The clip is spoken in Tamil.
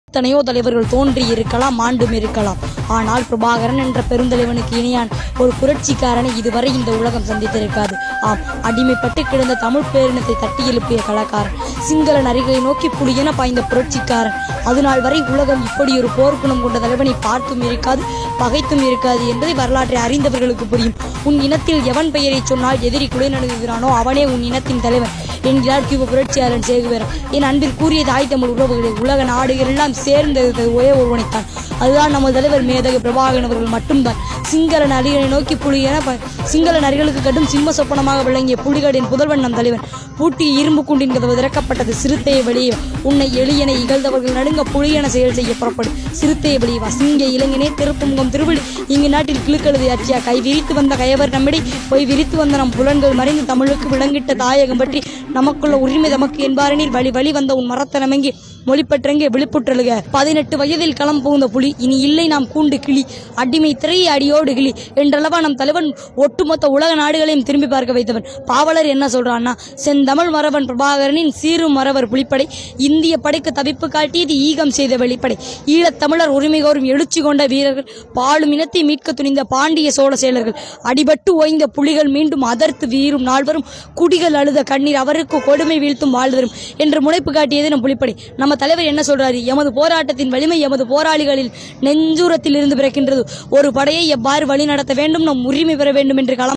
எத்தனையோ தலைவர்கள் தோன்றி இருக்கலாம், மாண்டும் இருக்கலாம். ஆனால் பிரபாகரன் என்ற பெருந்தலைவனுக்கு இணையான் ஒரு புரட்சிக்காரனை இதுவரை இந்த உலகம் சந்தித்திருக்காது. ஆம், அடிமைப்பட்டு கிடந்த தமிழ் பேரினத்தை தட்டி எழுப்பிய கலாக்காரன், சிங்கள நரிகளை நோக்கி புலியென பாய்ந்த புரட்சிக்காரன். அதுநாள் வரை உலகம் இப்படி ஒரு போர்க்குணம் கொண்ட தலைவனை பார்த்தும் இருக்காது, பகைத்தும் இருக்காது என்பதை வரலாற்றை அறிந்தவர்களுக்கு புரியும். உன் இனத்தில் எவன் பெயரை சொன்னால் எதிரி குலை நடுங்குகிறானோ அவனே உன் இனத்தின் தலைவன் என்கிறார் கியூப புரட்சியாளன் சேகுவேரா. என் அன்பில் கூறிய தாய் தமிழ் உறவுகளே, உலக நாடுகள் எல்லாம் சேர்ந்தது ஒரே ஒருவனைத்தான். அதுதான் நமது தலைவர் மேதகு பிரபாகரன் அவர்கள் மட்டும்தான். சிங்கள நரிகளை நோக்கி புலியென சிங்கள நரிகளுக்கு கட்டும் சிம்ம சொப்பனமாக விளங்கிய புலிகளின் புதல்வன் நம் தலைவன். பூட்டி இரும்பு குண்டின் கதவு திறக்கப்பட்டது, சிறுத்தையை வெளியே உன்னை எளியனை இகழ்ந்தவர்கள் நடுங்க புலியென செயல் செய்ய புறப்படும், சிறுத்தையை வெளியே சிங்க இளைஞனே திருப்பு முகம் திருவிழி இங்கு நாட்டில் கிழக்கெழுதி ஆட்சியா கை விரித்து வந்த கயவர் நம்மிடை போய் விரித்து வந்த நம் புலன்கள் மறைந்து தமிழுக்கு விளங்கிட்ட தாயகம் பற்றி நமக்குள்ள உரிமை தமக்கு என்பாரெனில் வழி வழி வந்த உன் மரத்தனமெங்கே மொழிப்பற்றங்கே விழிப்புற்றழுக. 18 வயதில் களம் புகுந்த புலி இனி இல்லை நாம் கூண்டு கிளி, அடிமை திரையை அடியோடு கிளி என்றளவா நம் தலைவன் ஒட்டுமொத்த உலக நாடுகளையும் திரும்பி பார்க்க வைத்தவன். பாவலர் என்ன சொல்றான்னா, செந்தமிழ் மறவன் பிரபாகரனின் சீரும் மறவர் புலிப்படை இந்திய படைக்கு தவிப்பு காட்டியது ஈகம் செய்த வெளிப்படை. ஈழத்தமிழர் உரிமை கோரும் எழுச்சி கொண்ட வீரர்கள், பாலும் இனத்தை மீட்க துணிந்த பாண்டிய சோழ செயலர்கள், அடிபட்டு ஓய்ந்த புலிகள் மீண்டும் அதர்த்து வீரும் நால்வரும், குடிகள் அழுத கண்ணீர் அவருக்கு கொடுமை வீழ்த்தும் வாழ்வரும் என்று முனைப்பு காட்டியது நம் புலிப்படை. நம்ம தலைவர் என்ன சொல்றாரு? எமது போராட்டத்தின் வலிமை எமது போராளிகளில் நெஞ்சூரத்தில் இருந்து பிறக்கின்றது. ஒரு படையை எவ்வாறு வழி நடத்த வேண்டும், நம் உரிமை பெற வேண்டும் என்று களம்